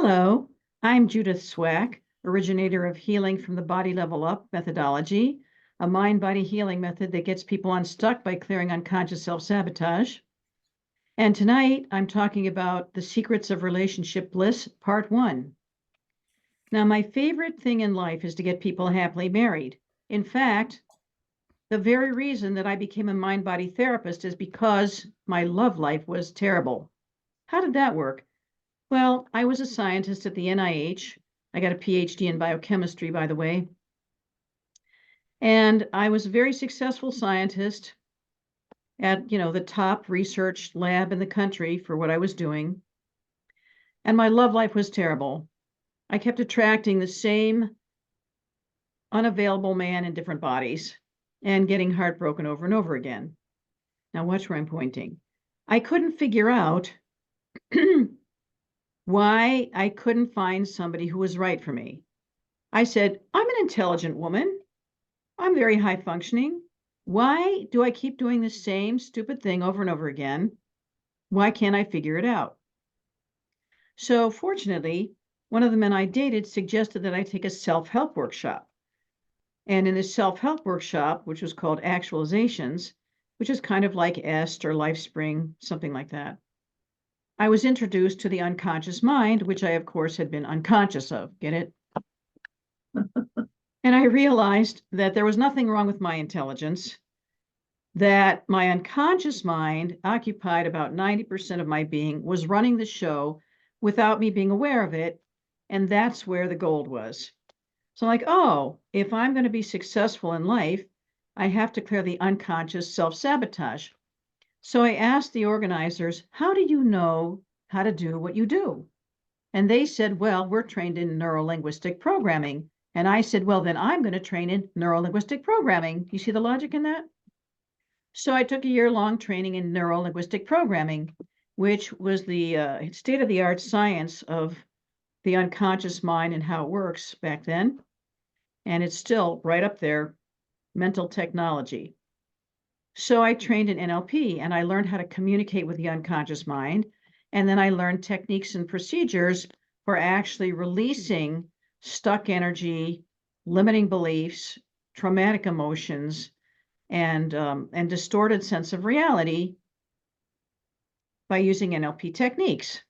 Hello, I'm Judith Swack, originator of Healing from the Body Level Up methodology, a mind-body healing method that gets people unstuck by clearing unconscious self-sabotage. And tonight I'm talking about the secrets of relationship bliss, part 1. Now, my favorite thing in life is to get people happily married. In fact, the very reason that I became a mind-body therapist is because my love life was terrible. How did that work? Well, I was a scientist at the NIH. I got a PhD in biochemistry, by the way. And I was a very successful scientist at, the top research lab in the country for what I was doing. And my love life was terrible. I kept attracting the same unavailable man in different bodies and getting heartbroken over and over again. Now watch where I'm pointing. I couldn't figure out why I couldn't find somebody who was right for me. I said, I'm an intelligent woman. I'm very high functioning. Why do I keep doing the same stupid thing over and over again? Why can't I figure it out? So fortunately, one of the men I dated suggested that I take a self-help workshop. And in this self-help workshop, which was called Actualizations, which is kind of like EST or LifeSpring, something like that, I was introduced to the unconscious mind, which I, of course, had been unconscious of. Get it? And I realized that there was nothing wrong with my intelligence, that my unconscious mind occupied about 90% of my being, was running the show without me being aware of it. And that's where the gold was. So I'm like, oh, if I'm going to be successful in life, I have to clear the unconscious self-sabotage. So I asked the organizers, how do you know how to do what you do? And they said, well, we're trained in neuro-linguistic programming. And I said, well, then I'm going to train in neuro-linguistic programming. You see the logic in that? So I took a year-long training in neuro-linguistic programming, which was the state-of-the-art science of the unconscious mind and how it works back then. And it's still right up there, mental technology. So I trained in NLP and I learned how to communicate with the unconscious mind. And then I learned techniques and procedures for actually releasing stuck energy, limiting beliefs, traumatic emotions, and distorted sense of reality by using NLP techniques.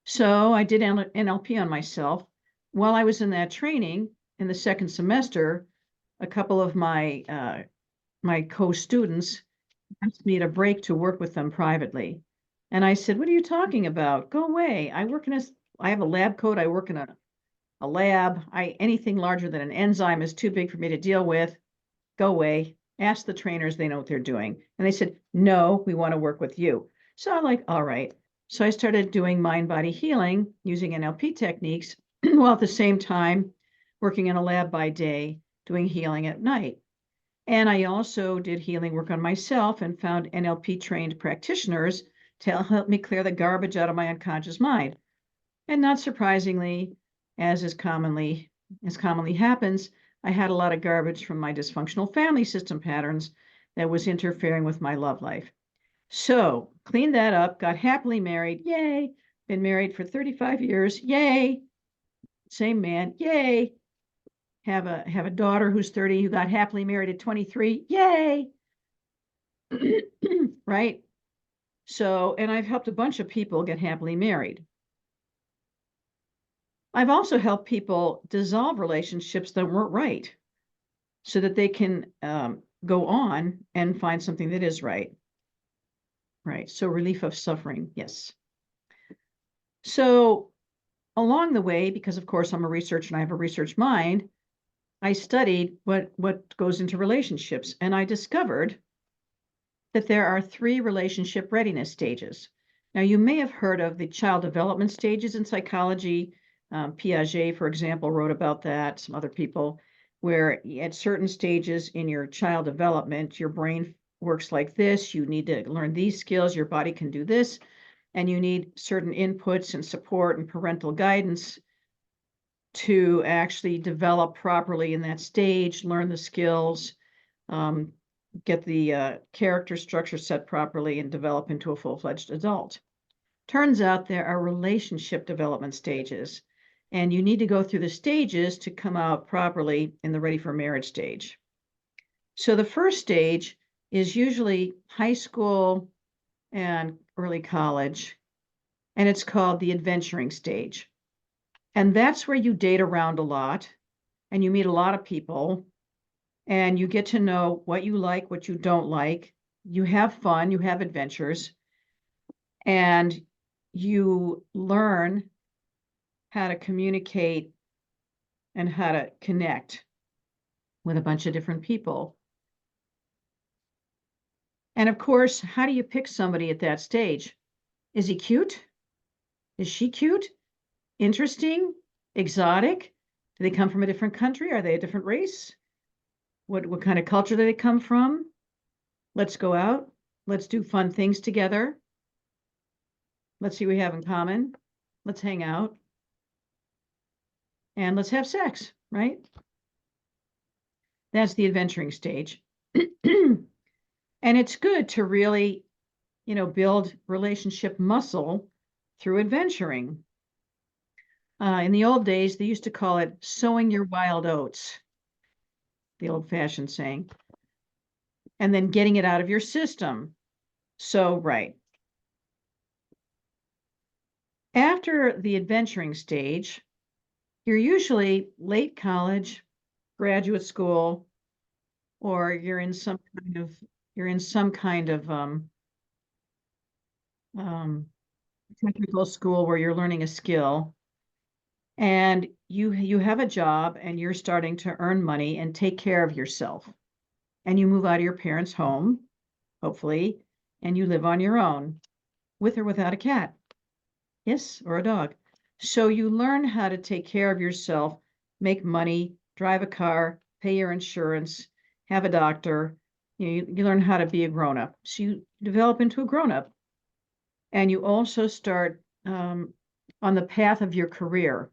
So I did NLP on myself. While I was in that training in the second semester, a couple of my co-students asked me to break to work with them privately. And I said, what are you talking about? Go away. I have a lab coat. I work in a lab. Anything larger than an enzyme is too big for me to deal with. Go away. Ask the trainers, they know what they're doing. And they said, no, we want to work with you. So I'm like, all right. So I started doing mind-body healing using NLP techniques, while at the same time working in a lab by day, doing healing at night. And I also did healing work on myself and found NLP trained practitioners to help me clear the garbage out of my unconscious mind. And not surprisingly, as commonly happens, I had a lot of garbage from my dysfunctional family system patterns that was interfering with my love life. So cleaned that up, got happily married. Yay. Been married for 35 years. Yay. Same man. Yay. Have a daughter who's 30 who got happily married at 23. Yay. Right? So, and I've helped a bunch of people get happily married. I've also helped people dissolve relationships that weren't right so that they can go on and find something that is right. Right. So relief of suffering. Yes. So along the way, because of course I'm a researcher and I have a research mind, I studied what goes into relationships, and I discovered that there are 3 relationship readiness stages. Now, you may have heard of the child development stages in psychology. Piaget, for example, wrote about that, some other people, where at certain stages in your child development, your brain works like this. You need to learn these skills. Your body can do this. And you need certain inputs and support and parental guidance to actually develop properly in that stage, learn the skills, get the character structure set properly, and develop into a full-fledged adult. Turns out there are relationship development stages, and you need to go through the stages to come out properly in the ready for marriage stage. So the first stage is usually high school and early college, and it's called the adventuring stage. And that's where you date around a lot and you meet a lot of people and you get to know what you like, what you don't like. You have fun, you have adventures, and you learn how to communicate and how to connect with a bunch of different people. And of course, how do you pick somebody at that stage? Is he cute? Is she cute? Interesting? Exotic? Do they come from a different country? Are they a different race? What kind of culture do they come from? Let's go out. Let's do fun things together. Let's see what we have in common. Let's hang out. And let's have sex, right? That's the adventuring stage. And it's good to really, build relationship muscle through adventuring. In the old days, they used to call it sowing your wild oats, the old-fashioned saying, and then getting it out of your system. So, right. After the adventuring stage, you're usually late college, graduate school, or you're in some kind of technical school where you're learning a skill, and you have a job and you're starting to earn money and take care of yourself. And you move out of your parents' home, hopefully, and you live on your own, with or without a cat. Yes, or a dog. So you learn how to take care of yourself, make money, drive a car, pay your insurance, have a doctor. You learn how to be a grown-up. So you develop into a grown-up. And you also start on the path of your career.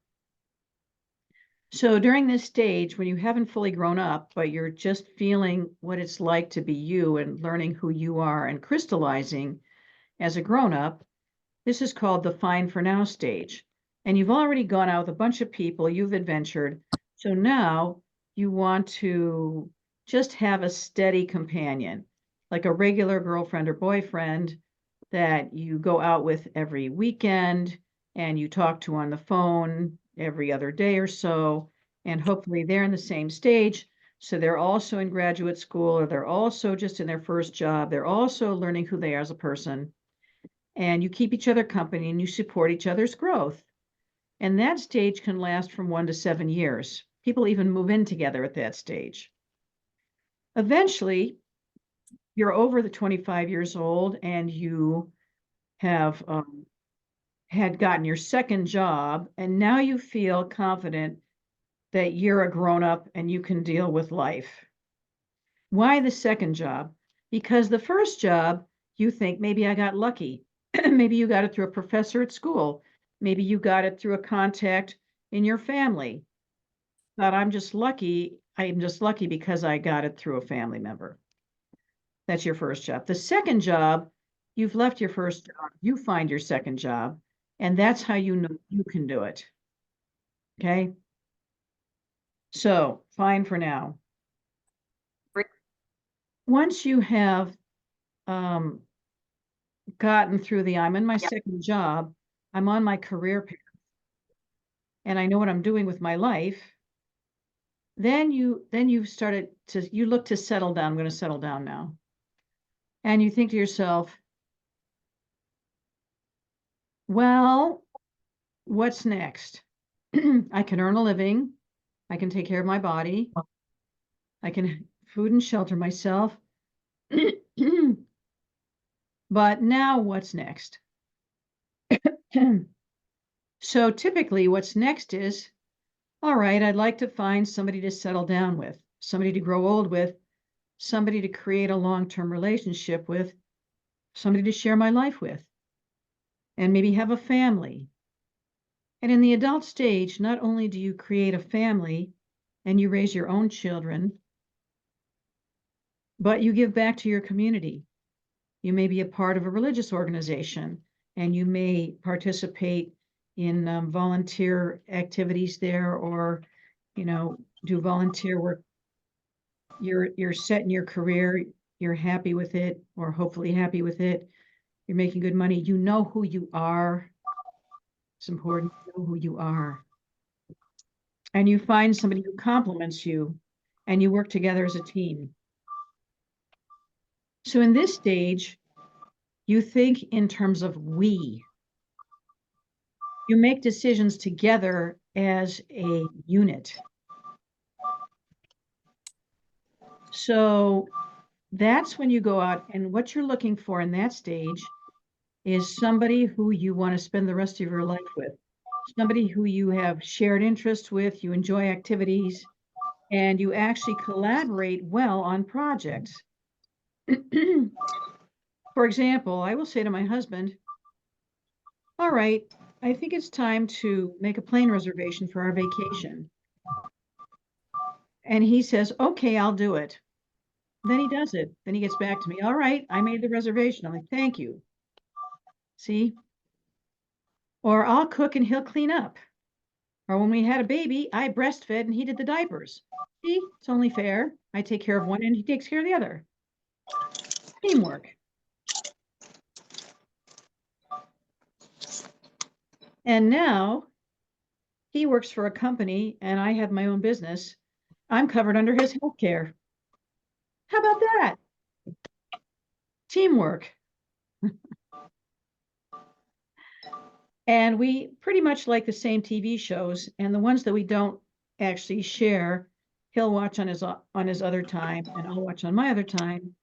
So during this stage, when you haven't fully grown up, but you're just feeling what it's like to be you and learning who you are and crystallizing as a grown-up, this is called the fine for now stage. And you've already gone out with a bunch of people, you've adventured. So now you want to just have a steady companion, like a regular girlfriend or boyfriend that you go out with every weekend and you talk to on the phone every other day or so. And hopefully they're in the same stage. So they're also in graduate school, or they're also just in their first job. They're also learning who they are as a person. And you keep each other company and you support each other's growth. And that stage can last from 1 to 7 years. People even move in together at that stage. Eventually, you're over the 25 years old and you have had gotten your second job, and now you feel confident that you're a grown-up and you can deal with life. Why the second job? Because the first job, you think, maybe I got lucky. Maybe you got it through a professor at school. Maybe you got it through a contact in your family. But I'm just lucky. I'm just lucky because I got it through a family member. That's your first job. The second job, you've left your first job. You find your second job, and that's how you know you can do it. Okay? So, fine for now. Once you have gotten through I'm in my second job, I'm on my career path, and I know what I'm doing with my life, then you've started to, you look to settle down. I'm going to settle down now. And you think to yourself, well, what's next? I can earn a living. I can take care of my body. I can food and shelter myself. But now what's next? So typically what's next is, all right, I'd like to find somebody to settle down with, somebody to grow old with, somebody to create a long-term relationship with, somebody to share my life with, and maybe have a family. And in the adult stage, not only do you create a family and you raise your own children, but you give back to your community. You may be a part of a religious organization and you may participate in volunteer activities there, or, do volunteer work. You're set in your career, you're happy with it, or hopefully happy with it. You're making good money. You know who you are. It's important to know who you are. And you find somebody who compliments you, and you work together as a team. So in this stage, you think in terms of we. You make decisions together as a unit. So that's when you go out, and what you're looking for in that stage is somebody who you want to spend the rest of your life with, somebody who you have shared interests with, you enjoy activities, and you actually collaborate well on projects. For example, I will say to my husband, all right, I think it's time to make a plane reservation for our vacation. And he says, okay, I'll do it. Then he does it. Then he gets back to me. All right, I made the reservation. I'm like, thank you. See? Or I'll cook and he'll clean up. Or when we had a baby, I breastfed and he did the diapers. See? It's only fair. I take care of one and he takes care of the other. Teamwork. And now he works for a company and I have my own business. I'm covered under his health care. How about that? Teamwork. And we pretty much like the same TV shows, and the ones that we don't actually share, he'll watch on his other time, and I'll watch on my other time.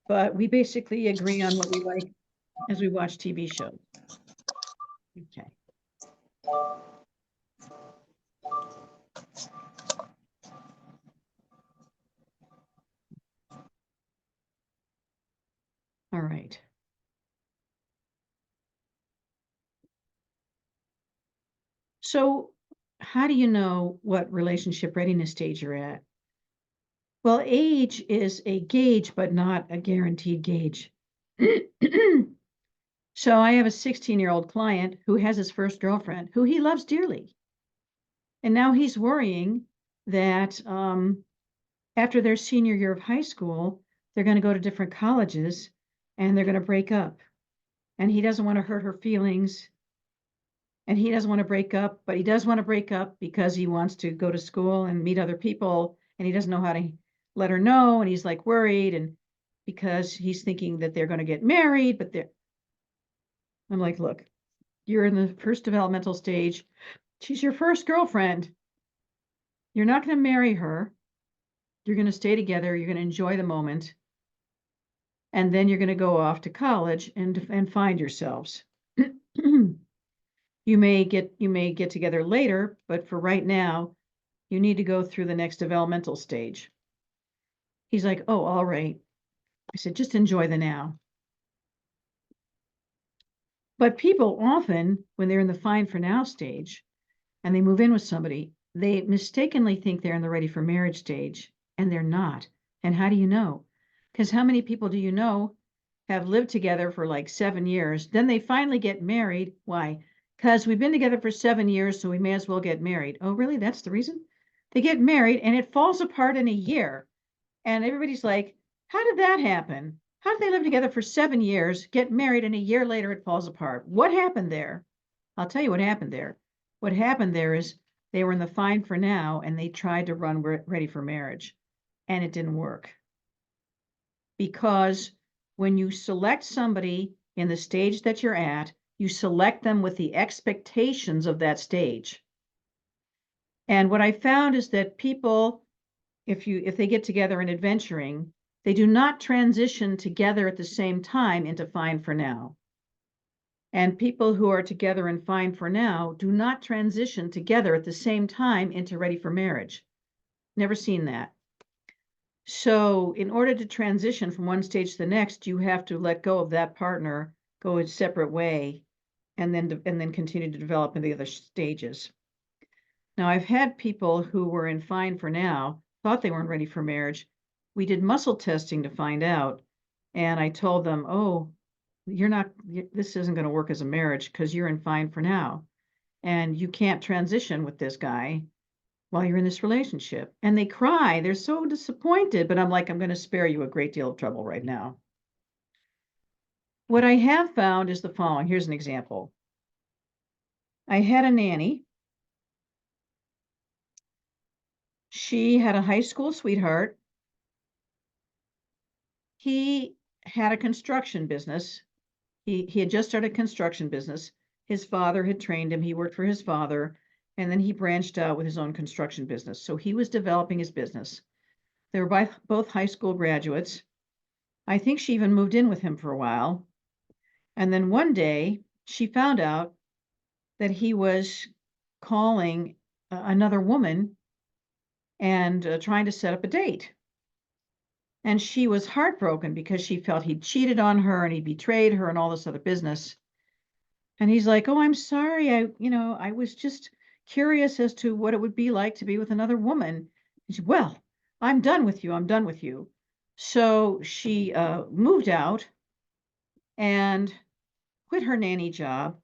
But we basically agree on what we like as we watch TV shows. Okay. All right. So how do you know what relationship readiness stage you're at? Well, age is a gauge, but not a guaranteed gauge. So I have a 16-year-old client who has his first girlfriend who he loves dearly. And now he's worrying that after their senior year of high school, they're going to go to different colleges and they're going to break up. And he doesn't want to hurt her feelings. And he doesn't want to break up, but he does want to break up because he wants to go to school and meet other people. And he doesn't know how to let her know. And he's like worried. And because he's thinking that they're going to get married, but I'm like, look, you're in the first developmental stage. She's your first girlfriend. You're not going to marry her. You're going to stay together. You're going to enjoy the moment. And then you're going to go off to college and find yourselves. You may get together later, but for right now, you need to go through the next developmental stage. He's like, oh, all right. I said, just enjoy the now. But people often, when they're in the fine for now stage and they move in with somebody, they mistakenly think they're in the ready for marriage stage, and they're not. And how do you know? Because how many people do you know have lived together for like 7 years? Then they finally get married. Why? Because we've been together for 7 years, so we may as well get married. Oh, really? That's the reason? They get married and it falls apart in a year. And everybody's like, how did that happen? How did they live together for 7 years, get married, and a year later it falls apart? What happened there? I'll tell you what happened there. What happened there is they were in the fine for now and they tried to run ready for marriage, and it didn't work. Because when you select somebody in the stage that you're at, you select them with the expectations of that stage. And what I found is that people, if they get together in adventuring, they do not transition together at the same time into fine for now. And people who are together in fine for now do not transition together at the same time into ready for marriage. Never seen that. So in order to transition from one stage to the next, you have to let go of that partner, go a separate way, and then continue to develop in the other stages. Now, I've had people who were in fine for now, thought they weren't ready for marriage. We did muscle testing to find out. And I told them, oh, this isn't going to work as a marriage because you're in fine for now. And you can't transition with this guy while you're in this relationship. And they cry. They're so disappointed. But I'm like, I'm going to spare you a great deal of trouble right now. What I have found is the following. Here's an example. I had a nanny. She had a high school sweetheart. He had a construction business. He had just started a construction business. His father had trained him. He worked for his father, and then he branched out with his own construction business. So he was developing his business. They were both high school graduates. I think she even moved in with him for a while. And then one day she found out that he was calling another woman and trying to set up a date. And she was heartbroken because she felt he'd cheated on her and he betrayed her and all this other business. And he's like, "Oh, I'm sorry. I was just curious as to what it would be like to be with another woman." And she, "Well, I'm done with you. I'm done with you." So she moved out and quit her nanny job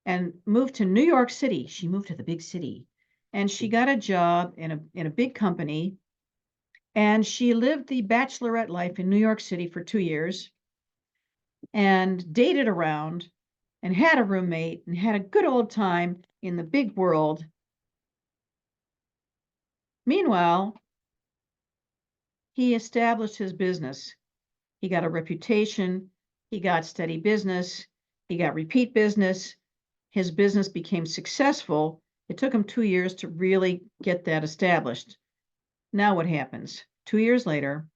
and moved to New York City. She moved to the big city and she got a job in a big company. And she lived the bachelorette life in New York City for 2 years and dated around and had a roommate and had a good old time in the big world. Meanwhile, he established his business. He got a reputation, he got steady business, he got repeat business. His business became successful. It took him 2 years to really get that established. Now what happens? 2 years later,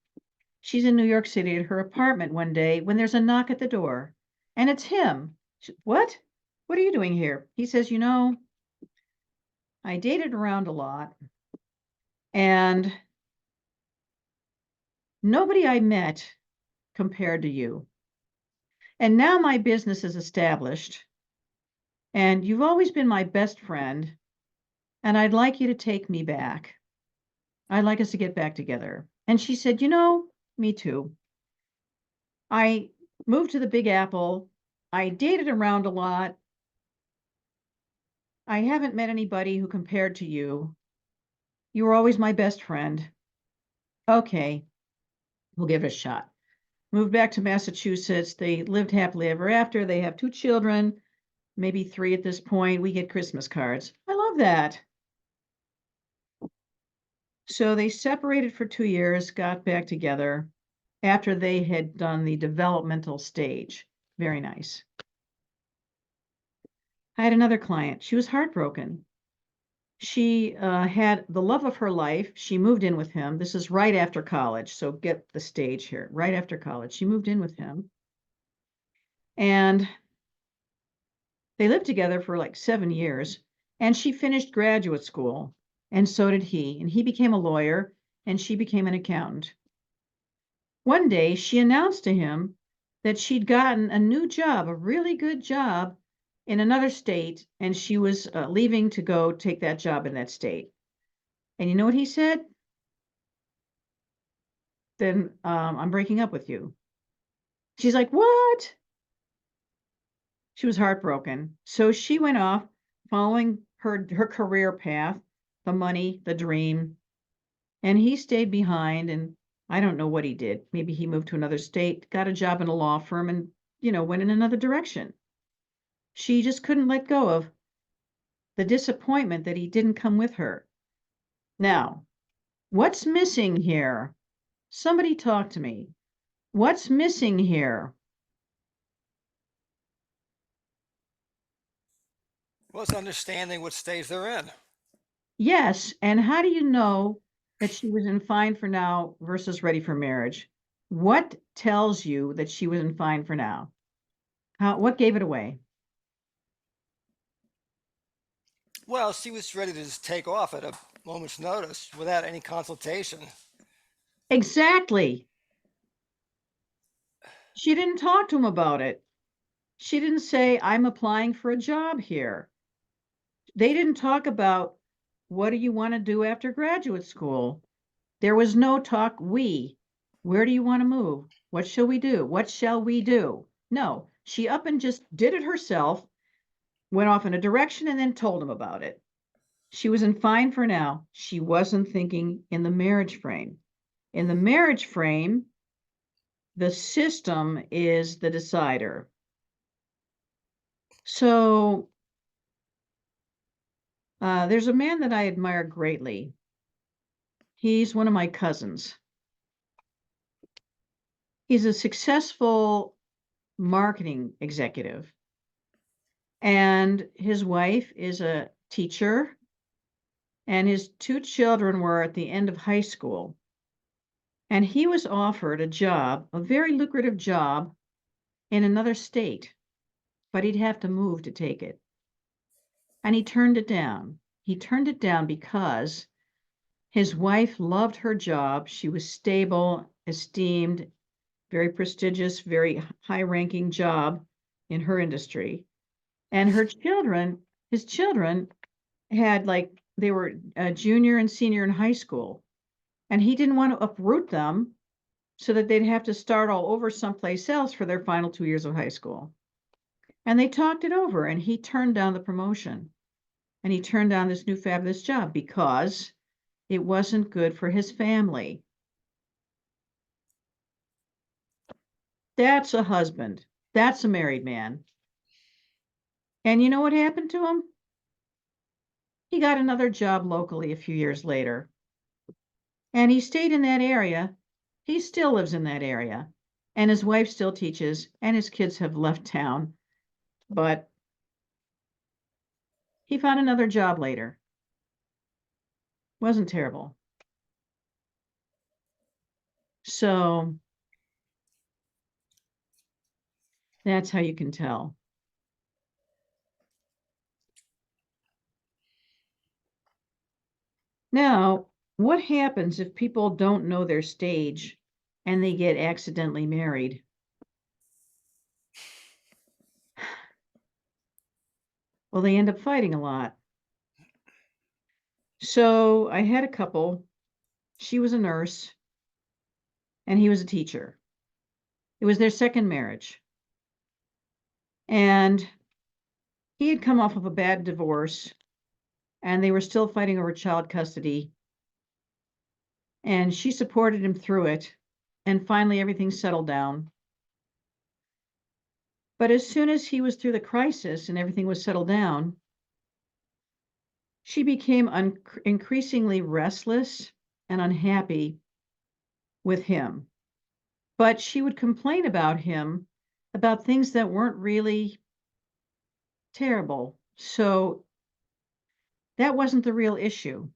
she's in New York City at her apartment one day when there's a knock at the door, and it's him. What? What are you doing here? He says, I dated around a lot, and nobody I met compared to you. And now my business is established, and you've always been my best friend, and I'd like you to take me back. I'd like us to get back together. And she said, me too. I moved to the Big Apple. I dated around a lot. I haven't met anybody who compared to you. You were always my best friend. Okay, we'll give it a shot. Moved back to Massachusetts. They lived happily ever after. They have 2 children, maybe 3 at this point. We get Christmas cards. I love that. So they separated for 2 years, got back together after they had done the developmental stage. Very nice. I had another client. She was heartbroken. She had the love of her life. She moved in with him. This is right after college. So get the stage here. Right after college, she moved in with him. And they lived together for like 7 years. And she finished graduate school. And so did he. And he became a lawyer and she became an accountant. One day she announced to him that she'd gotten a new job, a really good job in another state, and she was leaving to go take that job in that state. And you know what he said? Then I'm breaking up with you. She's like, what? She was heartbroken. So she went off following her career path, the money, the dream, and he stayed behind. And I don't know what he did. Maybe he moved to another state, got a job in a law firm, and went in another direction. She just couldn't let go of the disappointment that he didn't come with her. Now, what's missing here? Somebody talk to me. What's missing here? Well, it's understanding what stage they're in. Yes, and how do you know that she was in fine for now versus ready for marriage? What tells you that she was in fine for now? What gave it away? Well, she was ready to just take off at a moment's notice without any consultation. Exactly. She didn't talk to him about it. She didn't say, I'm applying for a job here. They didn't talk about what do you want to do after graduate school? There was no talk, where do you want to move? What shall we do? What shall we do? No, She up and just did it herself, went off in a direction, and then told him about it. She was in fine for now. She wasn't thinking in the marriage frame. In the marriage frame, the system is the decider. So there's a man that I admire greatly. He's one of my cousins. He's a successful marketing executive, and his wife is a teacher, and his two children were at the end of high school. And he was offered a job, a very lucrative job in another state, but he'd have to move to take it. And he turned it down. He turned it down because his wife loved her job. She was stable, esteemed, very prestigious, very high-ranking job in her industry. And her children, his children had they were a junior and senior in high school. And he didn't want to uproot them so that they'd have to start all over someplace else for their final 2 years of high school. And they talked it over, and he turned down the promotion. And he turned down this new fabulous job because it wasn't good for his family. That's a husband. That's a married man. And you know what happened to him? He got another job locally a few years later. And he stayed in that area. He still lives in that area. And his wife still teaches, and his kids have left town. But he found another job later. Wasn't terrible. So that's how you can tell. Now, what happens if people don't know their stage and they get accidentally married? Well, they end up fighting a lot. So I had a couple. She was a nurse and he was a teacher. It was their second marriage. And he had come off of a bad divorce and they were still fighting over child custody. And she supported him through it. And finally, everything settled down. But as soon as he was through the crisis and everything was settled down, she became increasingly restless and unhappy with him. But she would complain about him, about things that weren't really terrible. So that wasn't the real issue.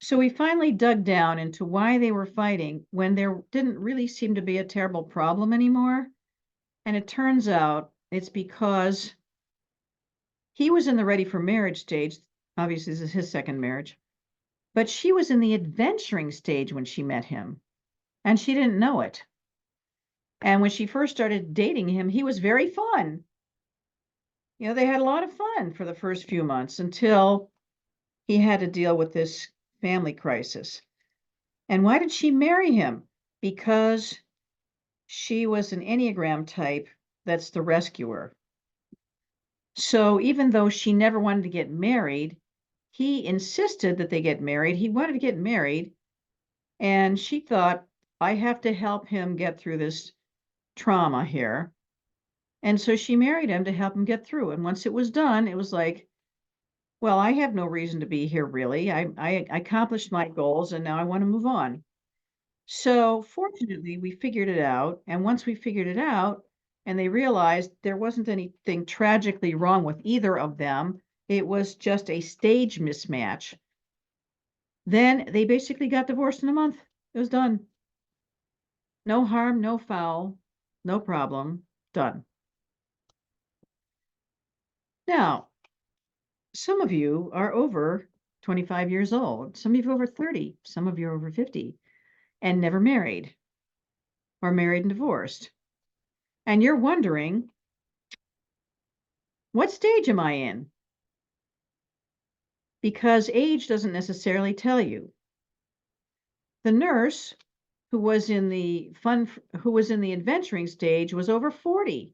So we finally dug down into why they were fighting when there didn't really seem to be a terrible problem anymore. And it turns out it's because he was in the ready for marriage stage. Obviously, this is his second marriage. But she was in the adventuring stage when she met him, and she didn't know it. And when she first started dating him, he was very fun. You know, they had a lot of fun for the first few months until he had to deal with this family crisis. And why did she marry him? Because she was an Enneagram type that's the rescuer. So even though she never wanted to get married, he insisted that they get married. He wanted to get married. And she thought, I have to help him get through this trauma here. And so she married him to help him get through. And once it was done, it was like, well, I have no reason to be here, really. I accomplished my goals and now I want to move on. So fortunately, we figured it out. And once we figured it out, and they realized there wasn't anything tragically wrong with either of them, it was just a stage mismatch. Then they basically got divorced in a month. It was done. No harm, no foul, no problem, done. Now, some of you are over 25 years old, some of you are over 30, some of you are over 50, and never married, or married and divorced. And you're wondering, what stage am I in? Because age doesn't necessarily tell you. The nurse who was in the adventuring stage was over 40.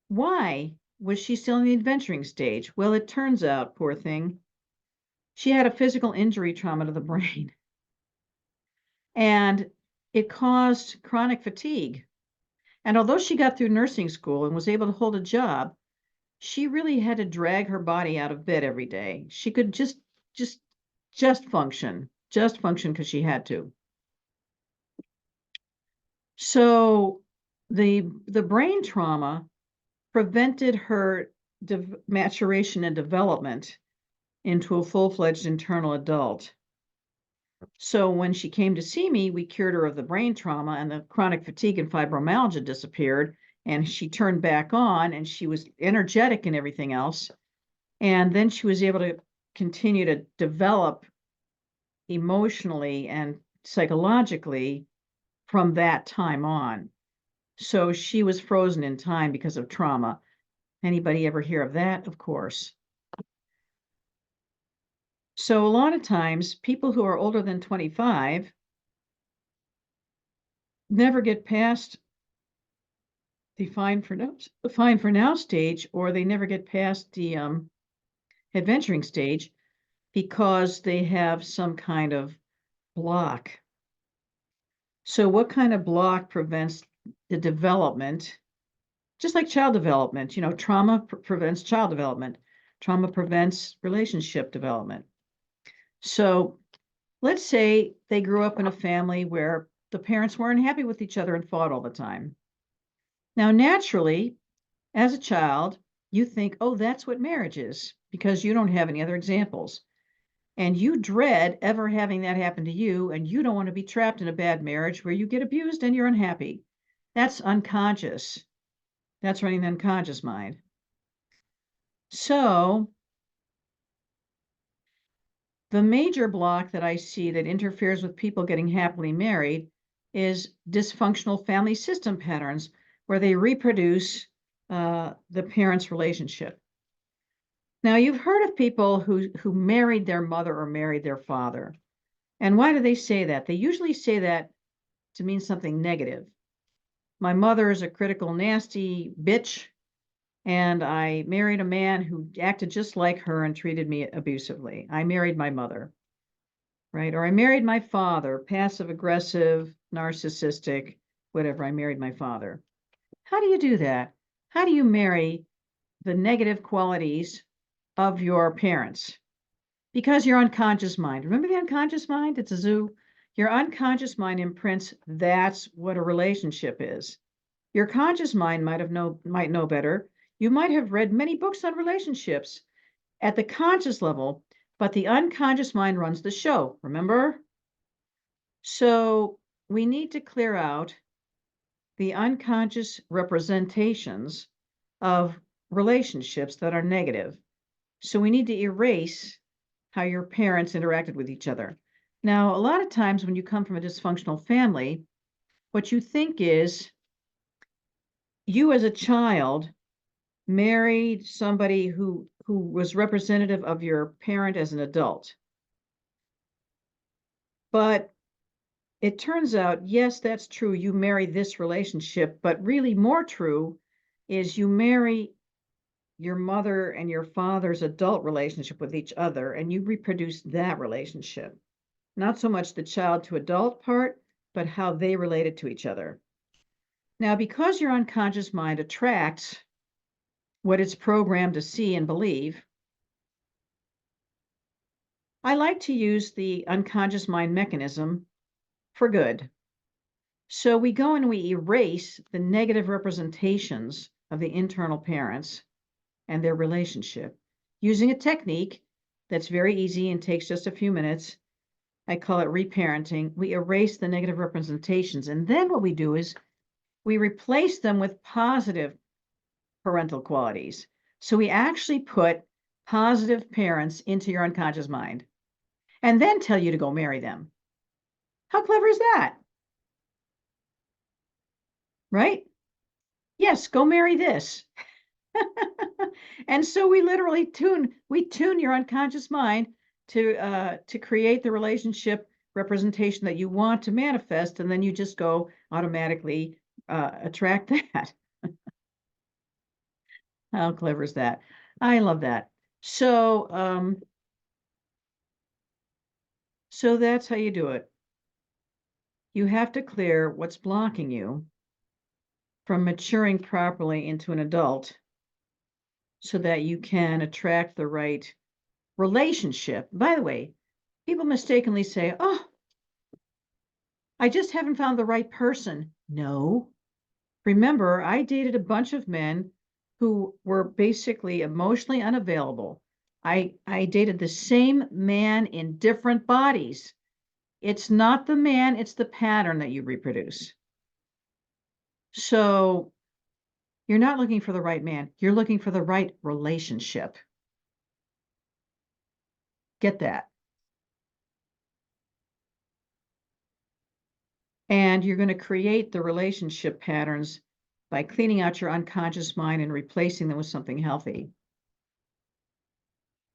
Why was she still in the adventuring stage? Well, it turns out, poor thing, she had a physical injury trauma to the brain, and it caused chronic fatigue. And although she got through nursing school and was able to hold a job, she really had to drag her body out of bed every day. She could just just function because she had to. So the brain trauma prevented her maturation and development into a full-fledged internal adult. So when she came to see me, we cured her of the brain trauma, and the chronic fatigue and fibromyalgia disappeared, and she turned back on, and she was energetic and everything else. And then she was able to continue to develop emotionally and psychologically from that time on. So she was frozen in time because of trauma. Anybody ever hear of that? Of course. So a lot of times, people who are older than 25 never get past the fine for now stage, or they never get past the adventuring stage because they have some kind of block. So what kind of block prevents the development? Just like child development, trauma prevents child development. Trauma prevents relationship development. So let's say they grew up in a family where the parents weren't happy with each other and fought all the time. Now, naturally, as a child, you think, oh, that's what marriage is, because you don't have any other examples. And you dread ever having that happen to you, and you don't want to be trapped in a bad marriage where you get abused and you're unhappy. That's unconscious. That's running the unconscious mind. So the major block that I see that interferes with people getting happily married is dysfunctional family system patterns where they reproduce the parents' relationship. Now, you've heard of people who married their mother or married their father. And why do they say that? They usually say that to mean something negative. My mother is a critical, nasty bitch, and I married a man who acted just like her and treated me abusively. I married my mother, right? Or I married my father, passive aggressive, narcissistic, whatever. I married my father. How do you do that? How do you marry the negative qualities of your parents? Because your unconscious mind, remember the unconscious mind? It's a zoo. Your unconscious mind imprints that's what a relationship is. Your conscious mind might know better. You might have read many books on relationships at the conscious level, but the unconscious mind runs the show, remember? So we need to clear out the unconscious representations of relationships that are negative. So we need to erase how your parents interacted with each other. Now, a lot of times when you come from a dysfunctional family, what you think is you as a child married somebody who was representative of your parent as an adult. But it turns out, yes, that's true. You marry this relationship, but really more true is you marry your mother and your father's adult relationship with each other, and you reproduce that relationship. Not so much the child to adult part, but how they related to each other. Now, because your unconscious mind attracts what it's programmed to see and believe, I like to use the unconscious mind mechanism for good. So we go and we erase the negative representations of the internal parents and their relationship using a technique that's very easy and takes just a few minutes. I call it reparenting. We erase the negative representations. And then what we do is we replace them with positive parental qualities. So we actually put positive parents into your unconscious mind and then tell you to go marry them. How clever is that? Right? Yes, go marry this. And so we literally tune your unconscious mind to create the relationship representation that you want to manifest, and then you just go automatically attract that. How clever is that? I love that. So so that's how you do it. You have to clear what's blocking you from maturing properly into an adult so that you can attract the right relationship. By the way, people mistakenly say, "Oh, I just haven't found the right person." No. Remember, I dated a bunch of men who were basically emotionally unavailable. I dated the same man in different bodies. It's not the man, it's the pattern that you reproduce. So you're not looking for the right man, you're looking for the right relationship. Get that. And you're going to create the relationship patterns by cleaning out your unconscious mind and replacing them with something healthy.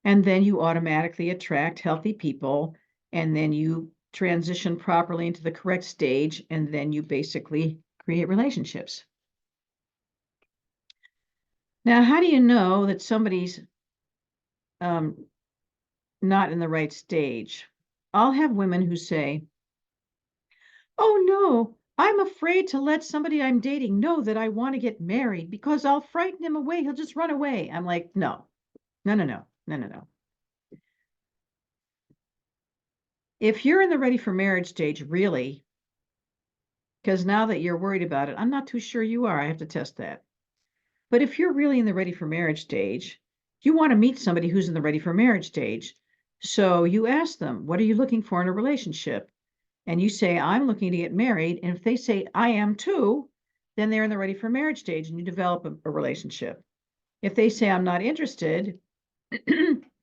And then you automatically attract healthy people, and then you transition properly into the correct stage, and then you basically create relationships. Now, how do you know that somebody's not in the right stage? I'll have women who say, "Oh no, I'm afraid to let somebody I'm dating know that I want to get married because I'll frighten him away. He'll just run away." I'm like, no, no, no, no, no, no, no. If you're in the ready for marriage stage, really, because now that you're worried about it, I'm not too sure you are. I have to test that. But if you're really in the ready for marriage stage, you want to meet somebody who's in the ready for marriage stage. So you ask them, what are you looking for in a relationship? And you say, I'm looking to get married. And if they say, I am too, then they're in the ready for marriage stage and you develop a relationship. If they say, I'm not interested,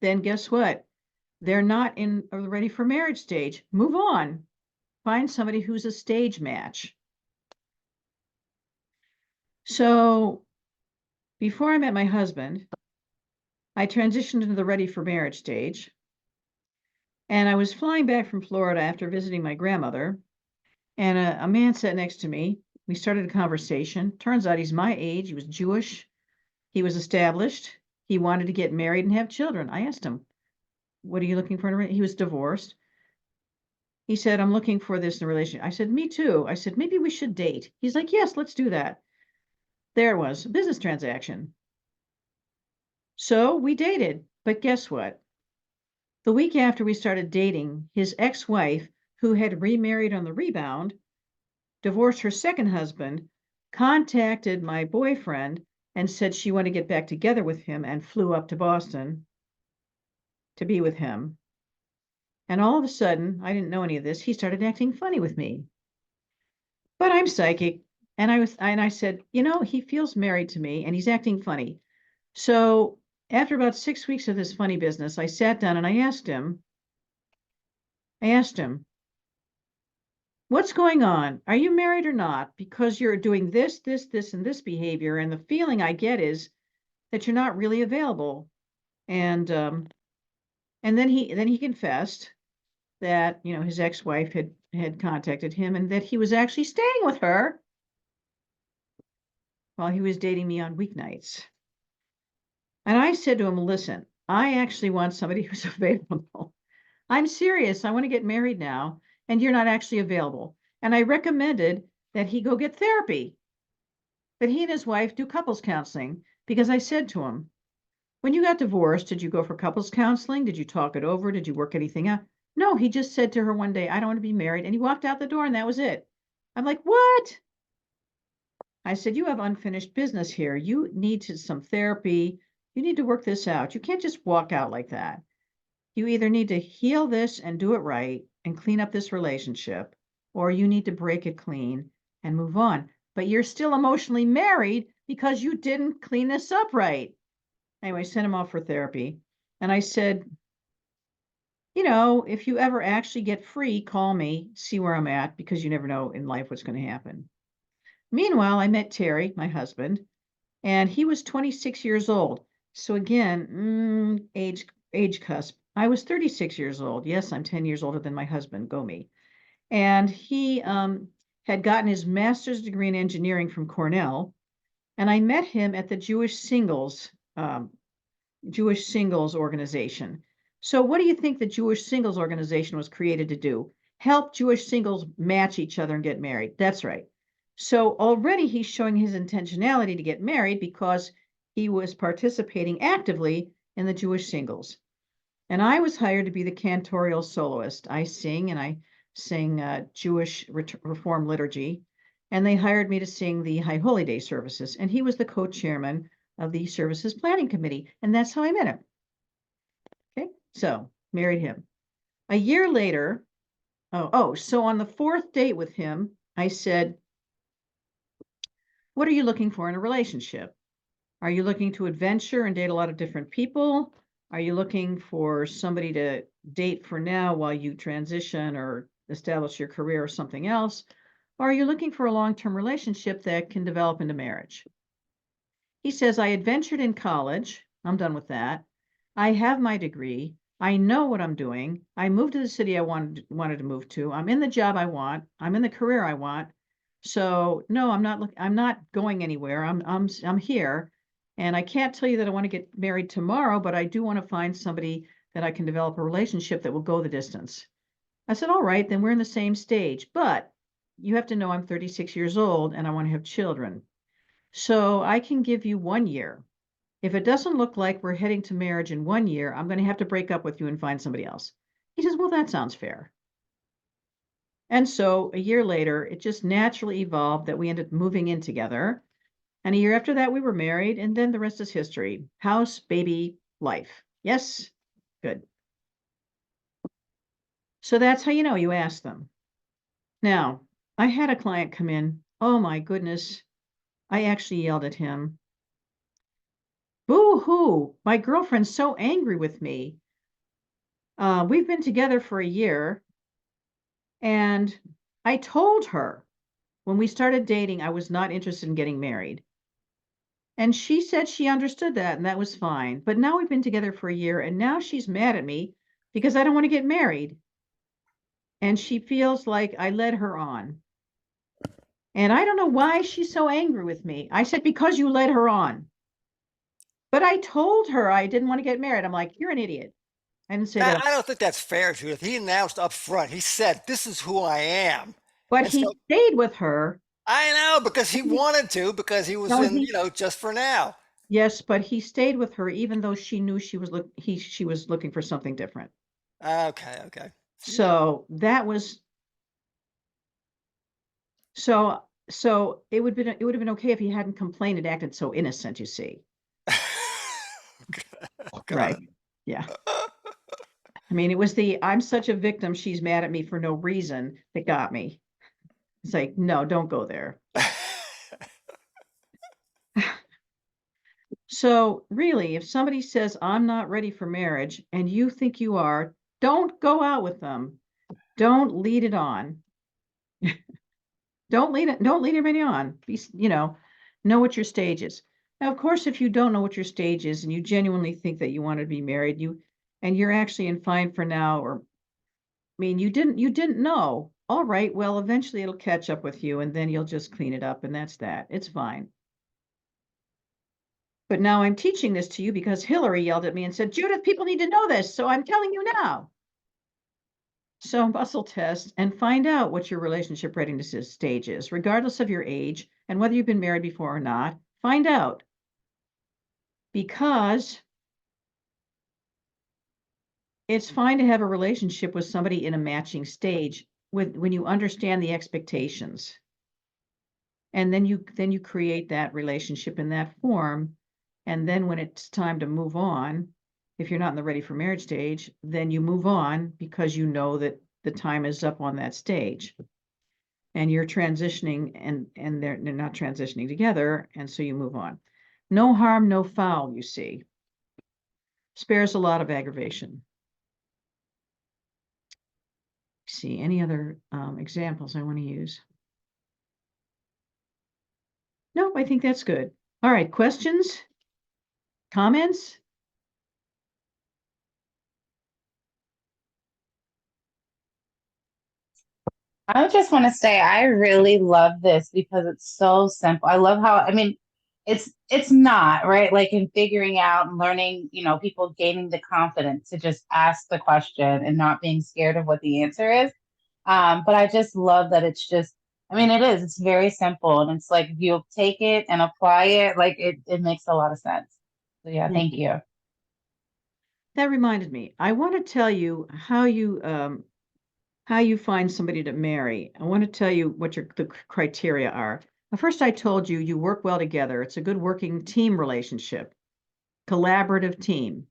then guess what? They're not in the ready for marriage stage. Move on. Find somebody who's a stage match. So before I met my husband, I transitioned into the ready for marriage stage. And I was flying back from Florida after visiting my grandmother, and a man sat next to me. We started a conversation. Turns out he's my age. He was Jewish. He was established. He wanted to get married and have children. I asked him, what are you looking for? He was divorced. He said, I'm looking for this in a relationship. I said, me too. I said, maybe we should date. He's like, yes, let's do that. There it was, a business transaction. So we dated. But guess what? The week after we started dating, his ex-wife, who had remarried on the rebound, divorced her second husband, contacted my boyfriend and said she wanted to get back together with him and flew up to Boston to be with him. And all of a sudden, I didn't know any of this, he started acting funny with me. But I'm psychic. And I said, he feels married to me and he's acting funny. So after about 6 weeks of this funny business, I sat down and I asked him, what's going on? Are you married or not? Because you're doing this, this, this, and this behavior. And the feeling I get is that you're not really available. And then he confessed that, his ex-wife had contacted him and that he was actually staying with her while he was dating me on weeknights. And I said to him, listen, I actually want somebody who's available. I'm serious. I want to get married now, and you're not actually available. And I recommended that he go get therapy, that he and his wife do couples counseling, because I said to him, when you got divorced, did you go for couples counseling? Did you talk it over? Did you work anything out? No, he just said to her one day, I don't want to be married. And he walked out the door and that was it. I'm like, what? I said, you have unfinished business here. You need some therapy. You need to work this out. You can't just walk out like that. You either need to heal this and do it right and clean up this relationship, or you need to break it clean and move on. But you're still emotionally married because you didn't clean this up right. Anyway, I sent him off for therapy. And I said, if you ever actually get free, call me, see where I'm at, because you never know in life what's going to happen. Meanwhile, I met Terry, my husband, and he was 26 years old. So again, age cusp. I was 36 years old. Yes, I'm 10 years older than my husband, go me. And he had gotten his master's degree in engineering from Cornell. And I met him at the Jewish Singles Organization. So what do you think the Jewish Singles Organization was created to do? Help Jewish singles match each other and get married. That's right. So already he's showing his intentionality to get married because he was participating actively in the Jewish singles. And I was hired to be the cantorial soloist. I sing and I sing Jewish Reform liturgy. And they hired me to sing the High Holy Day services. And he was the co-chairman of the services planning committee. And that's how I met him. Okay, so married him. A year later, so on the fourth date with him, I said, what are you looking for in a relationship? Are you looking to adventure and date a lot of different people? Are you looking for somebody to date for now while you transition or establish your career or something else? Or are you looking for a long-term relationship that can develop into marriage? He says, I adventured in college. I'm done with that. I have my degree. I know what I'm doing. I moved to the city I wanted to move to. I'm in the job I want. I'm in the career I want. So no, I'm not going anywhere. I'm here. And I can't tell you that I want to get married tomorrow, but I do want to find somebody that I can develop a relationship that will go the distance. I said, all right, then we're in the same stage, but you have to know I'm 36 years old and I want to have children. So I can give you 1 year. If it doesn't look like we're heading to marriage in 1 year, I'm going to have to break up with you and find somebody else. He says, well, that sounds fair. And so a year later, it just naturally evolved that we ended up moving in together. And a year after that, we were married. And then the rest is history. House, baby, life. Yes? Good. So that's how you know, you ask them. Now, I had a client come in. Oh my goodness. I actually yelled at him. Boo hoo. My girlfriend's so angry with me. We've been together for a year. And I told her when we started dating, I was not interested in getting married. And she said she understood that and that was fine. But now we've been together for a year and now she's mad at me because I don't want to get married. And she feels like I led her on. And I don't know why she's so angry with me. I said, because you led her on. But I told her I didn't want to get married. I'm like, you're an idiot. I didn't say that. I don't think that's fair, Judith. He announced up front. He said, "This is who I am," But and so he stayed with her. I know because he wanted to, because he was No, in, he just for now. yes, but he stayed with her even though she knew she was looking for something different. Okay, okay. So that was so so it would have been okay if he hadn't complained and acted so innocent, you see. Got Right. Yeah. I mean, it was the I'm such a victim, she's mad at me for no reason that got me. It's like, no, don't go there. it. So really, if somebody says I'm not ready for marriage and you think you are, don't go out with them. Don't lead it on. Don't lead anybody on. Know what your stage is. Now, of course, if you don't know what your stage is and you genuinely think that you want to be married, and you're actually in fine for now, or I mean, you didn't know. All right, well, eventually it'll catch up with you and then you'll just clean it up and that's that. It's fine. But now I'm teaching this to you because Hillary yelled at me and said, Judith, people need to know this, so I'm telling you now. So muscle test and find out what your relationship readiness stage is, regardless of your age and whether you've been married before or not. Find out because it's fine to have a relationship with somebody in a matching stage when you understand the expectations. And then you create that relationship in that form. And then when it's time to move on, if you're not in the ready for marriage stage, then you move on because you know that the time is up on that stage. And you're transitioning and they're not transitioning together, and so you move on. No harm, no foul, you see. Spares a lot of aggravation. See, any other examples I want to use? No, I think that's good. All right, questions? Comments? I just want to say I really love this because it's so simple. I love how, I mean, it's not, right? Like in figuring out and learning, people gaining the confidence to just ask the question and not being scared of what the answer is. But I just love that it's just, I mean, it's very simple and it's like you'll take it and apply it. Like it makes a lot of sense. So yeah, Thank thank you. you. That reminded me. I want to tell you how you find somebody to marry. I want to tell you what the criteria are. First, I told you you work well together. It's a good working team relationship, collaborative team,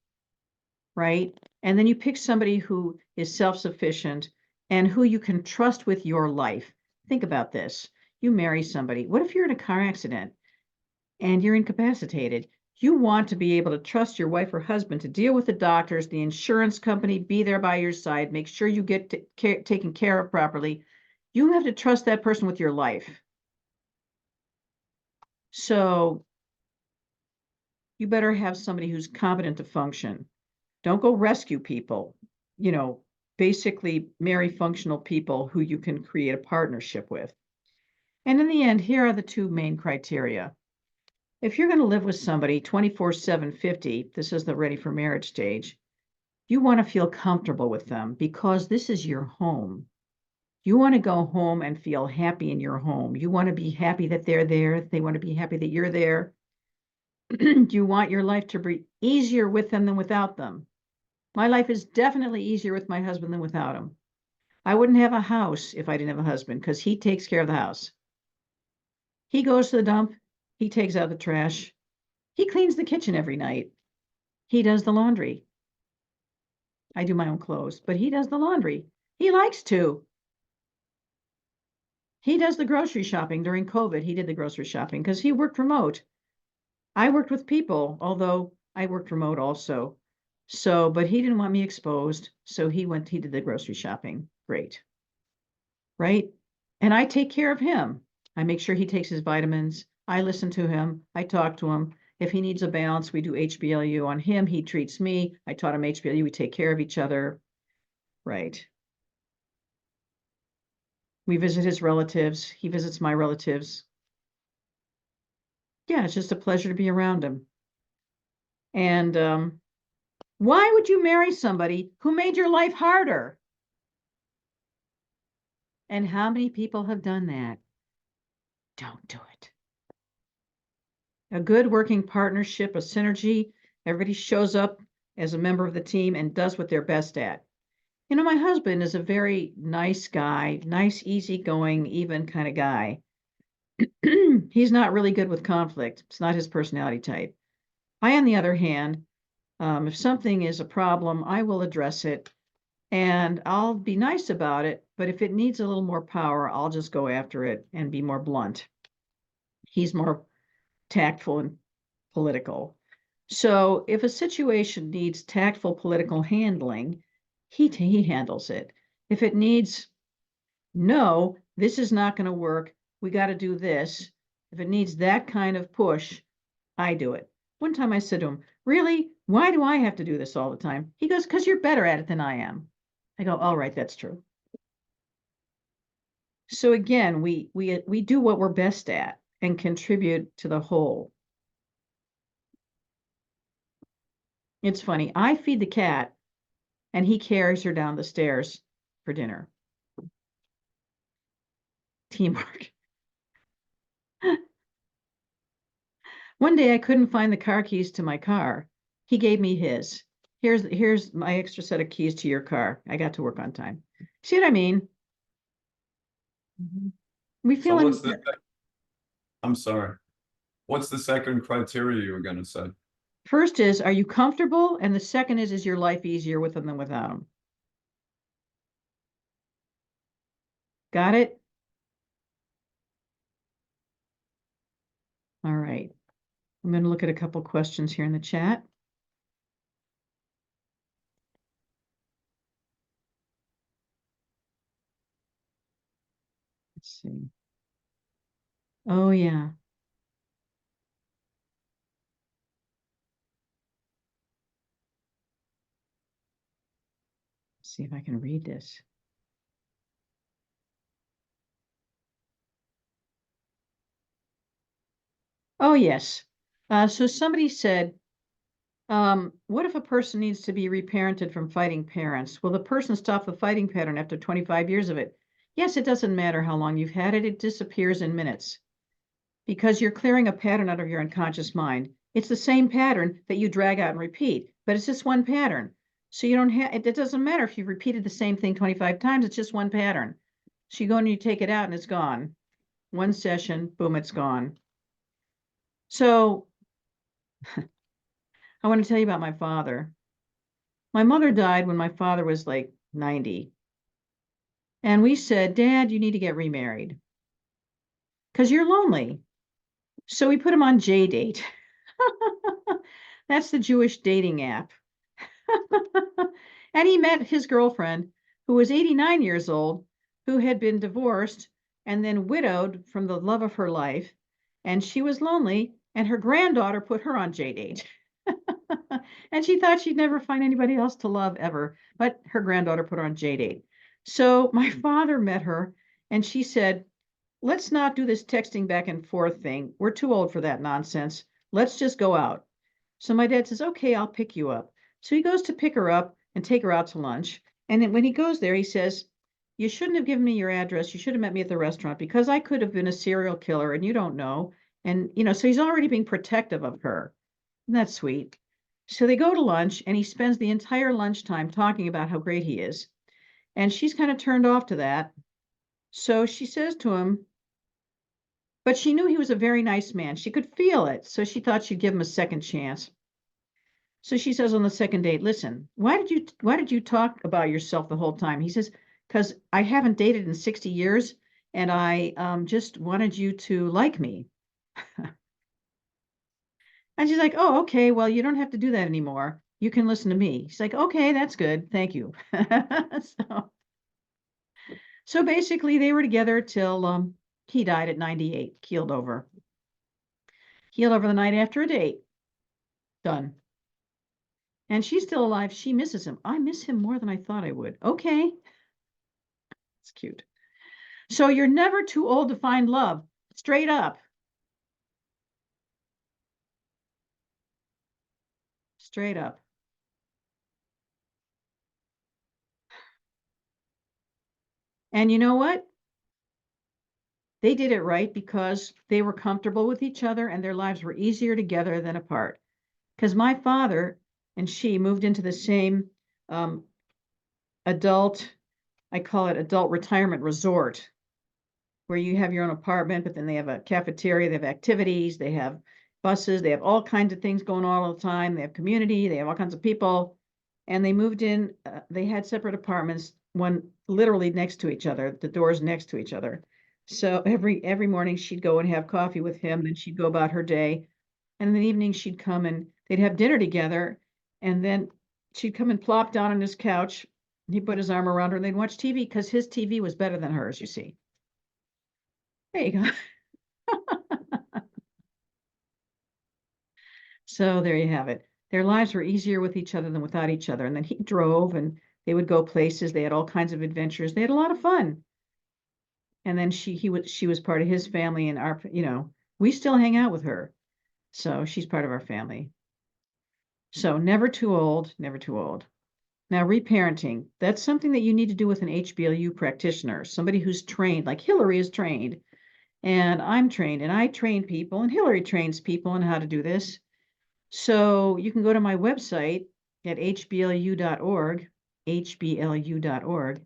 right? And then you pick somebody who is self-sufficient and who you can trust with your life. Think about this. You marry somebody. What if you're in a car accident and you're incapacitated? You want to be able to trust your wife or husband to deal with the doctors, the insurance company, be there by your side, make sure you get taken care of properly. You have to trust that person with your life. So you better have somebody who's competent to function. Don't go rescue people. You know, basically marry functional people who you can create a partnership with. And in the end, here are the two main criteria. If you're going to live with somebody 24/7, 50, this is the ready for marriage stage, you want to feel comfortable with them because this is your home. You want to go home and feel happy in your home. You want to be happy that they're there. They want to be happy that you're there. You want your life to be easier with them than without them. My life is definitely easier with my husband than without him. I wouldn't have a house if I didn't have a husband because he takes care of the house. He goes to the dump. He takes out the trash. He cleans the kitchen every night. He does the laundry. I do my own clothes, but he does the laundry. He likes to. He does the grocery shopping during COVID. He did the grocery shopping because he worked remote. I worked with people, although I worked remote also. So, but he didn't want me exposed. So he did the grocery shopping. Great. Right? And I take care of him. I make sure he takes his vitamins. I listen to him. I talk to him. If he needs a balance, we do HBLU on him. He treats me. I taught him HBLU. We take care of each other. Right. We visit his relatives. He visits my relatives. Yeah, it's just a pleasure to be around him. And why would you marry somebody who made your life harder? And how many people have done that? Don't do it. A good working partnership, a synergy, everybody shows up as a member of the team and does what they're best at. My husband is a very nice guy, nice, easygoing, even kind of guy. He's not really good with conflict. It's not his personality type. I, on the other hand, if something is a problem, I will address it and I'll be nice about it. But if it needs a little more power, I'll just go after it and be more blunt. He's more tactful and political. So if a situation needs tactful political handling, he handles it. If it needs, no, this is not going to work, we got to do this. If it needs that kind of push, I do it. One time I said to him, really, why do I have to do this all the time? He goes, because you're better at it than I am. I go, all right, that's true. So again, we do what we're best at and contribute to the whole. It's funny. I feed the cat and he carries her down the stairs for dinner. Teamwork. One day I couldn't find the car keys to my car. He gave me his. Here's my extra set of keys to your car. I got to work on time. See what I mean? Mhm. We So feel what's in, the, I'm sorry, what's the second criteria you were going to say? first is, are you comfortable? And the second is your life easier with them than without them? Got it? All right. I'm going to look at a couple questions here in the chat. Let's see. Oh, yeah. Let's see if I can read this. Oh, yes. So somebody said, what if a person needs to be reparented from fighting parents? Will the person stop the fighting pattern after 25 years of it? Yes, it doesn't matter how long you've had it. It disappears in minutes because you're clearing a pattern out of your unconscious mind. It's the same pattern that you drag out and repeat, but it's just one pattern. So you don't have, it doesn't matter if you've repeated the same thing 25 times, it's just one pattern. So you go and you take it out and it's gone. One session, boom, it's gone. So I want to tell you about my father. My mother died when my father was like 90. And we said, Dad, you need to get remarried because you're lonely. So we put him on JDate. That's the Jewish dating app. And he met his girlfriend, who was 89 years old, who had been divorced and then widowed from the love of her life. And she was lonely, and her granddaughter put her on JDate. And she thought she'd never find anybody else to love ever, but her granddaughter put her on JDate. So my father met her, and she said, let's not do this texting back and forth thing. We're too old for that nonsense. Let's just go out. So my dad says, okay, I'll pick you up. So he goes to pick her up and take her out to lunch. And then when he goes there, he says, you shouldn't have given me your address. You should have met me at the restaurant because I could have been a serial killer and you don't know. And, so he's already being protective of her. Isn't that sweet? So they go to lunch and he spends the entire lunchtime talking about how great he is. And she's kind of turned off to that. So she says to him, but she knew he was a very nice man. She could feel it. So she thought she'd give him a second chance. So she says on the second date, listen, why did you talk about yourself the whole time? He says, because I haven't dated in 60 years and I just wanted you to like me. And she's like, oh, okay, well, you don't have to do that anymore. You can listen to me. She's like, okay, that's good. Thank you. So basically they were together till he died at 98, keeled over. Healed over the night after a date. Done. And she's still alive. She misses him. I miss him more than I thought I would. Okay. It's cute. So you're never too old to find love. Straight up. Straight up. And you know what? They did it right because they were comfortable with each other and their lives were easier together than apart. Because my father and she moved into the same adult, I call it adult retirement resort, where you have your own apartment, but then they have a cafeteria, they have activities, they have buses, they have all kinds of things going on all the time. They have community, they have all kinds of people. And they moved in, they had separate apartments, one literally next to each other, the doors next to each other. So every morning she'd go and have coffee with him, then she'd go about her day. And in the evening she'd come and they'd have dinner together. And then she'd come and plop down on his couch. He'd put his arm around her and they'd watch TV because his TV was better than hers, you see. There you go. So there you have it. Their lives were easier with each other than without each other. And then he drove and they would go places. They had all kinds of adventures. They had a lot of fun. And then she was part of his family and our, we still hang out with her. So she's part of our family. So never too old, never too old. Now, reparenting, that's something that you need to do with an HBLU practitioner, somebody who's trained, like Hillary is trained, and I'm trained, and I train people, and Hillary trains people on how to do this. So you can go to my website at hblu.org, hblu.org,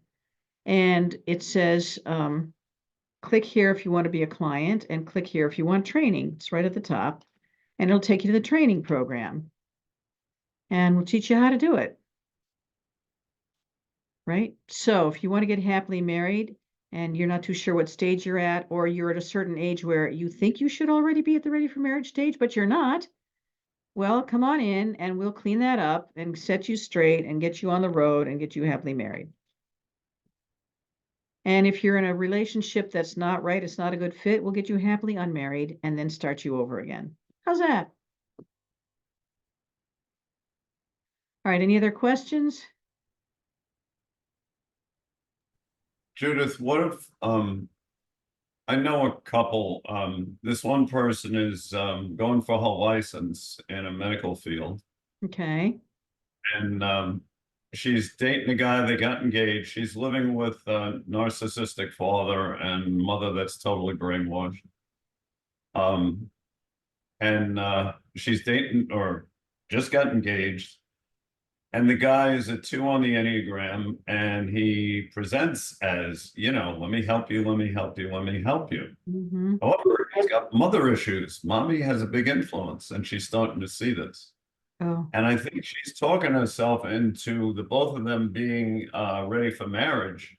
and it says, click here if you want to be a client, and click here if you want training. It's right at the top, and it'll take you to the training program, and we'll teach you how to do it. Right? So if you want to get happily married and you're not too sure what stage you're at, or you're at a certain age where you think you should already be at the ready for marriage stage, but you're not, well, come on in and we'll clean that up and set you straight and get you on the road and get you happily married. And if you're in a relationship that's not right, it's not a good fit, we'll get you happily unmarried and then start you over again. How's that? All right, any other questions? Judith, what if I know a couple. This one person is going for her license in a medical field, Okay. and she's dating a guy. They got engaged. She's living with a narcissistic father and mother that's totally brainwashed. Um, and she's dating or just got engaged. And the guy is a 2 on the Enneagram, and he presents as, let me help you, let me help you, let me help you. Mm-hmm. However, he's got mother issues. Mommy has a big influence, and she's starting to see this. Oh, And I think she's talking herself into the both of them being ready for marriage.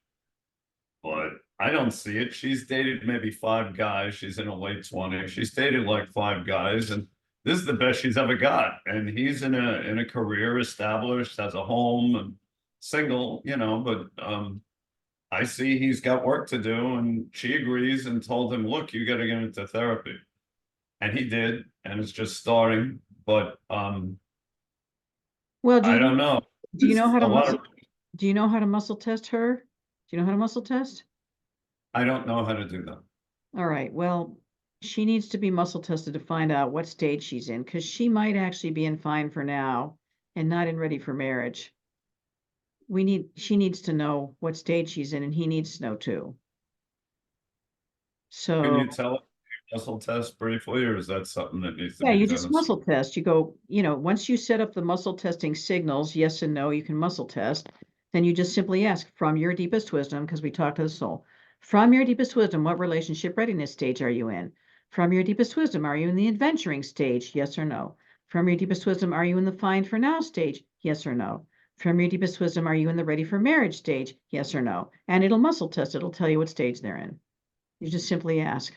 But I don't see it. She's dated maybe 5 guys. She's in her late 20s. She's dated like 5 guys, and this is the best she's ever got. And he's in a career, established, has a home, and single, but I see he's got work to do, and she agrees and told him, look, you got to get into therapy. And he did, and it's just starting. But well, I don't know. do you know It's how to a lot of, do you know how to muscle test her? Do you know how to muscle test? I don't know how to do that. All right. Well, she needs to be muscle tested to find out what stage she's in, because she might actually be in fine for now and not in ready for marriage. She needs to know what stage she's in, and he needs to know too. Can So you tell us muscle test briefly, or is that something that needs to yeah, be you just demonstrated? muscle test. You go, once you set up the muscle testing signals, yes and no, you can muscle test. Then you just simply ask from your deepest wisdom, because we talk to the soul. From your deepest wisdom, what relationship readiness stage are you in? From your deepest wisdom, are you in the adventuring stage? Yes or no? From your deepest wisdom, are you in the find for now stage? Yes or no? From your deepest wisdom, are you in the ready for marriage stage? Yes or no? And it'll muscle test. It'll tell you what stage they're in. You just simply ask.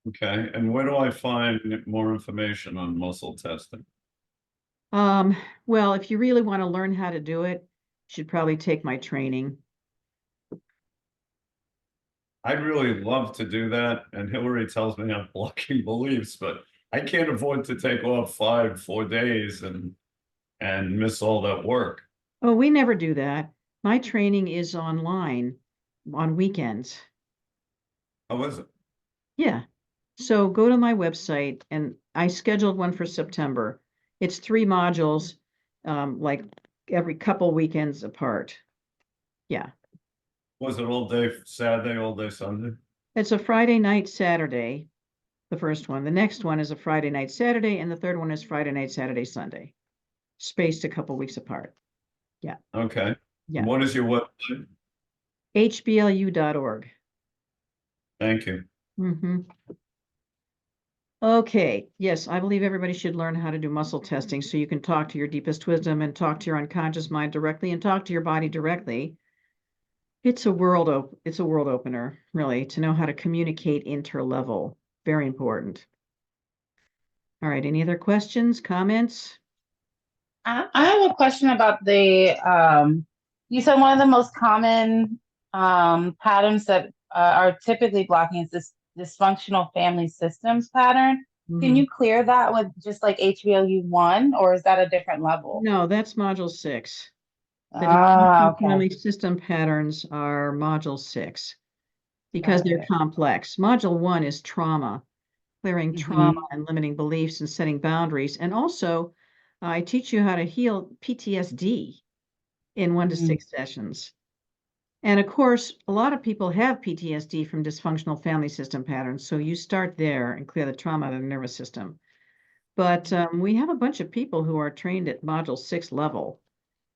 Okay, and where do I find more information on muscle testing? Well, if you really want to learn how to do it, you should probably take my training. I'd really love to do that, and Hillary tells me I'm blocking beliefs, but I can't afford to take off 4 days and miss all that work. Oh, we never do that. My training is online on weekends. How is it? Yeah. So go to my website, and I scheduled one for September. It's 3 modules, like every couple weekends apart. Yeah. Was it all day Saturday, all day Sunday? It's a Friday night, Saturday, the first one. The next one is a Friday night, Saturday, and the third one is Friday night, Saturday, Sunday, spaced a couple weeks apart. Yeah. Okay. Yeah. What is your website? hblu.org. Thank you. Mm-hmm. Okay, yes, I believe everybody should learn how to do muscle testing so you can talk to your deepest wisdom and talk to your unconscious mind directly and talk to your body directly. It's a world opener, really, to know how to communicate interlevel. Very important. All right, any other questions, comments? I have a question about you said one of the most common patterns that are typically blocking is this dysfunctional family systems pattern. Can Mhm. you clear that with just like HVLU1, or is that a different level? No, that's module 6. The Ah, dysfunctional okay. family system patterns are module 6 because Got they're it. complex. Module 1 is trauma, clearing trauma Mm-hmm. and limiting beliefs and setting boundaries. And also, I teach you how to heal PTSD in 1 to 6 sessions. And of course, a lot of people have PTSD from dysfunctional family system patterns. So you start there and clear the trauma out of the nervous system. But we have a bunch of people who are trained at module 6 level.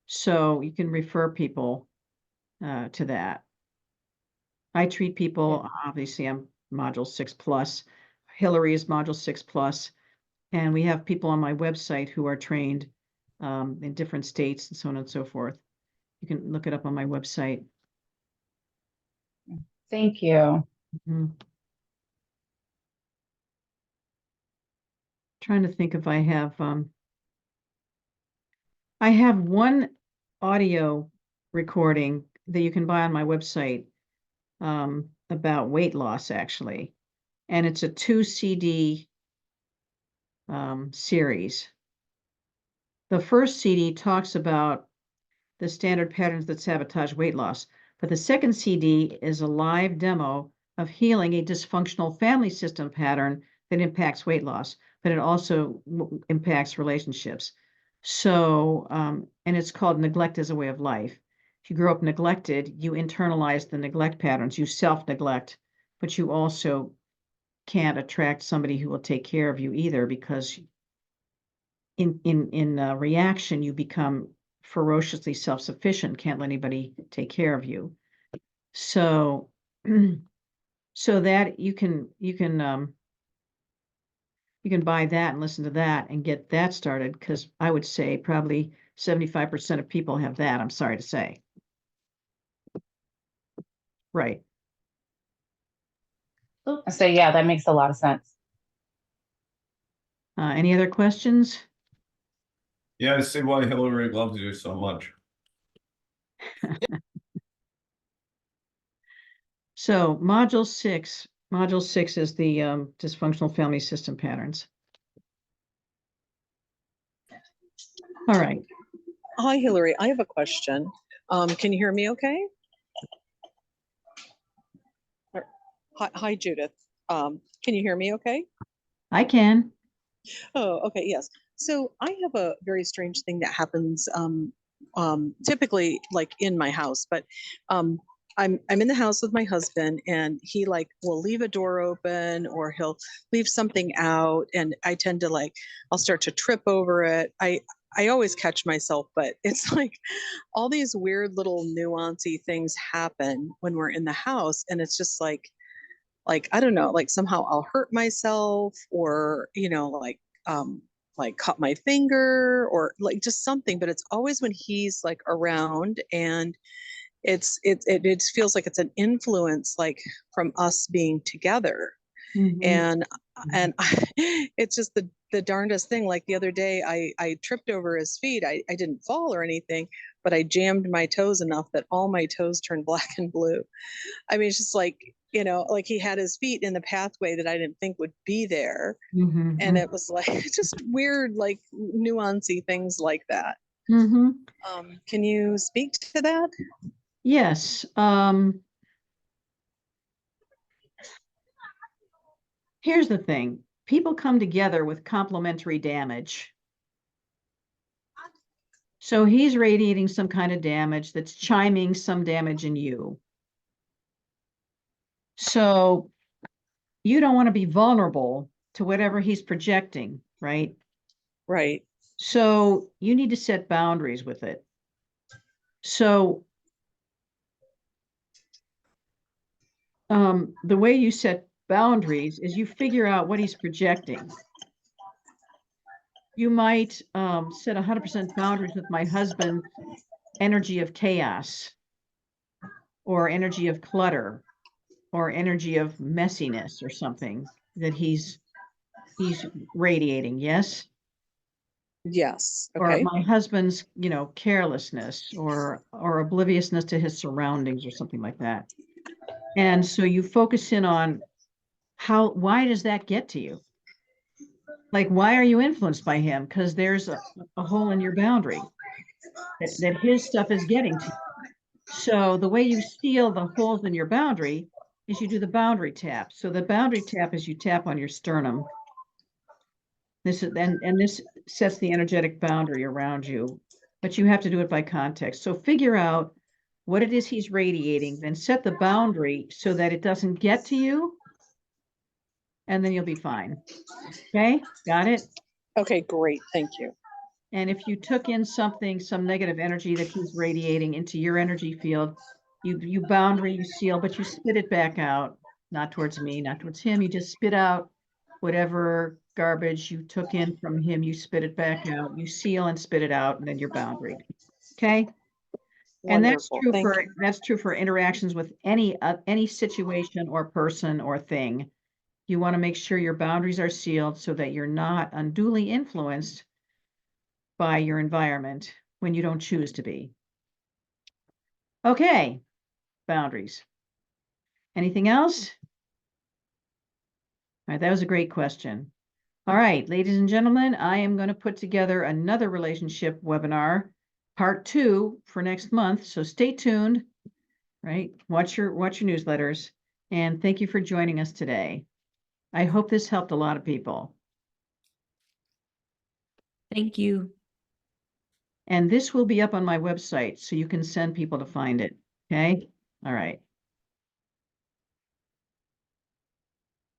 So you can refer people to that. I treat Yeah. people, obviously, I'm module 6 plus. Hillary is module 6 plus. And we have people on my website who are trained in different states and so on and so forth. You can look it up on my website. Thank you. Mhm. Trying to think if I have one audio recording that you can buy on my website about weight loss, actually. And it's a 2 CD series. The first CD talks about the standard patterns that sabotage weight loss. But the second CD is a live demo of healing a dysfunctional family system pattern that impacts weight loss, but it also impacts relationships. So, and it's called Neglect as a Way of Life. If you grow up neglected, you internalize the neglect patterns, you self-neglect, but you also can't attract somebody who will take care of you either, because in reaction, you become ferociously self-sufficient, can't let anybody take care of you. So, so that you can buy that and listen to that and get that started, because I would say probably 75% of people have that, I'm sorry to say. Right. So yeah, that makes a lot of sense. Any other questions? Yeah, I see why Hillary loves you so much. So module six is the dysfunctional family system patterns. All right. Hi, Hillary. I have a question. Can you hear me okay? Hi, Judith. Can you hear me okay? I can. Oh, okay, yes. So I have a very strange thing that happens typically like in my house, but I'm in the house with my husband, and he like will leave a door open or he'll leave something out, and I tend to like I'll start to trip over it. I always catch myself, but it's like all these weird little nuancy things happen when we're in the house, and it's just like I don't know, like somehow I'll hurt myself, or like cut my finger, or like just something, but it's always when he's like around, and it feels like it's an influence like from us being together. Mhm. And it's just the darndest thing. Like the other day I tripped over his feet. I didn't fall or anything, but I jammed my toes enough that all my toes turned black and blue. I mean, it's just like, like he had his feet in the pathway that I didn't think would be there. Mhm, And it was like just weird, like nuancy things like that. mhm. Can you speak to that? Yes. Here's the thing. People come together with complementary damage. So he's radiating some kind of damage that's chiming some damage in you. So you don't want to be vulnerable to whatever he's projecting, right? Right. So you need to set boundaries with it. So the way you set boundaries is you figure out what he's projecting. You might set 100% boundaries with my husband's energy of chaos, or energy of clutter, or energy of messiness, or something that he's radiating. Yes. Yes. Or Okay. my husband's, carelessness or obliviousness to his surroundings, or something like that. And so you focus in on why does that get to you? Like, why are you influenced by him? Because there's a hole in your boundary that his stuff is getting to. So the way you seal the holes in your boundary is you do the boundary tap. So the boundary tap is you tap on your sternum. This is and this sets the energetic boundary around you, but you have to do it by context. So figure out what it is he's radiating, then set the boundary so that it doesn't get to you, and then you'll be fine. Okay, got it? Okay, great. Thank you. And if you took in some negative energy that he's radiating into your energy field, you boundary, you seal, but you spit it back out, not towards me, not towards him. You just spit out whatever garbage you took in from him, you spit it back out, you seal and spit it out, and then you're boundaried. Okay. And that's Wonderful. true Thank for you. interactions with any situation or person or thing. You want to make sure your boundaries are sealed so that you're not unduly influenced by your environment when you don't choose to be. Okay, boundaries. Anything else? All right, that was a great question. All right, ladies and gentlemen, I am going to put together another relationship webinar, part 2, for next month. So stay tuned. right? Watch your newsletters, and thank you for joining us today. I hope this helped a lot of people. Thank you. And this will be up on my website, so you can send people to find it. Okay? All right.